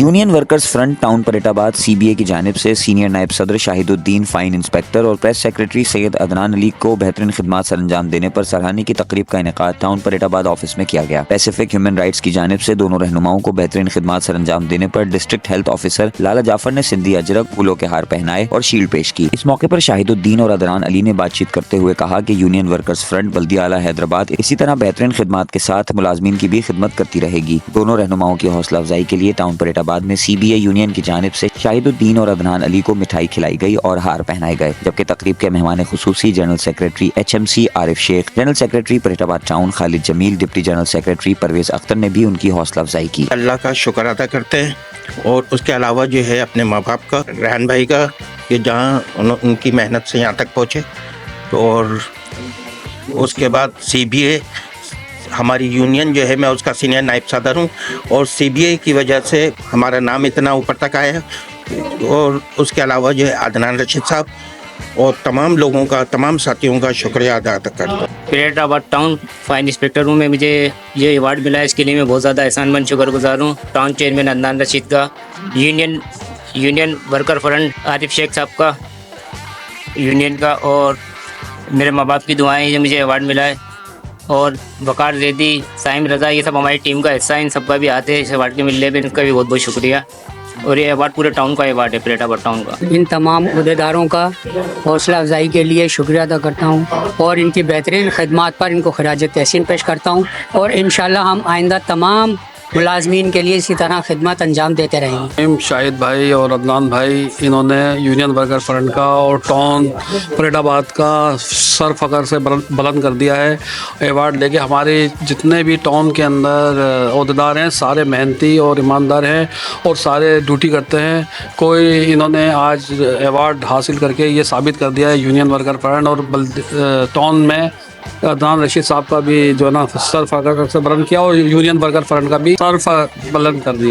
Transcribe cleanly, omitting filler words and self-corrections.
Union workers front town Paretabad CBA की जानिब से सीनियर नायब सदर शाहिदुद्दीन, फाइन इंस्पेक्टर और प्रेस सेक्रेटरी सैयद अदनान अली को बेहतरीन खिदमत सर अंजाम देने पर सराहने की तकरीब का इनेकाद टाउन परेटाबाद ऑफिस में किया गया। पैसिफिक ह्यूमन राइट्स की जानिब से दोनों रहनुमाओं को बेहतरीन खिदमत सर अंजाम देने पर डिस्ट्रिक्ट हेल्थ ऑफिसर लाला जाफर ने सिंधी अजरक फूलों के हार पहनाए और शील्ड पेश की। इस मौके पर शाहिदुद्दीन और अदनान अली ने बातचीत करते हुए कहा कि यूनियन वर्कर्स फ्रंट बल्दिया आला हैदराबाद इसी तरह बेहतरीन खिदमत के साथ मुलाजमीन की भी खिदमत करती रहेगी। दोनों रहनुमाओं की हौसला अफजाई के लिए टाउन परेटाबाद में सीबीए यूनियन की जानिब से शाहिदुद्दीन और अदनान अली को मिठाई खिलाई गई और हार पहनाए गए, जबकि तकरीब के मेहमान खुसूसी general secretary HMC Arif Shaikh, general secretary Paretabad town Khalid Jameel, deputy general secretary Parvez Akhtar ने भी उनकी हौसला अफजाई की। अल्लाह का शुक्र अदा करते हैं और उसके अलावा जो है अपने माँ बाप का, रहन भाई का, कि जहाँ उनकी मेहनत से यहाँ तक पहुँचे। और उसके बाद CBA हमारी यूनियन जो है, मैं उसका सीनियर नायब सदर हूँ और CBA की वजह से हमारा नाम इतना ऊपर तक आया है। और उसके अलावा जो है अदनान रशीद साहब और तमाम लोगों का, तमाम साथियों का शुक्रिया अदा करता हूँ। परेटाबाद टाउन फाइन इंस्पेक्टर हूँ मैं। मुझे ये अवार्ड मिला है, इसके लिए मैं बहुत ज़्यादा एहसानमंद शुक्रगुजार हूँ। टाउन चेयरमैन अदनान रशीद का, union worker front Arif Shaikh साहब का, यूनियन का, और मेरे माँ बाप की दुआएं ये मुझे अवार्ड मिला है। और वकार जैदी, साइम रज़ा, ये सब हमारी टीम का हिस्सा है। इन सबका भी आते हैं इस अवार्ड के मिलने में, इनका भी बहुत बहुत शुक्रिया। और ये अवार्ड पूरे टाउन का अवार्ड है, परेटाबाद टाउन का। इन तमाम अहदेदारों का हौसला अफजाई के लिए शुक्रिया अदा करता हूँ और इनकी बेहतरीन खिदमत पर इनको खराज तहसीन पेश करता हूँ। और इंशाल्लाह हम आइंदा तमाम मुलाजमीन के लिए इसी तरह खिदमत अंजाम देते रहेंगे। शाहिद भाई और अदनान भाई, इन्होंने यूनियन वर्कर फ्रंट का और टाउन परेटाबाद का सर फ़ख्र से बुलंद कर दिया है। अवार्ड लेके हमारे जितने भी टाउन के अंदर अहदेदार हैं, सारे मेहनती और ईमानदार हैं और सारे ड्यूटी करते हैं। कोई इन्होंने आज अवार्ड हासिल करके ये साबित कर दिया है यूनियन वर्कर फ्रंट और टाउन में अदनान रशीद साहब का भी जो है ना सर फ़ख्र से बुलंद किया और यूनियन वर्कर फ्रंट का भी सर बुलंद कर दिया।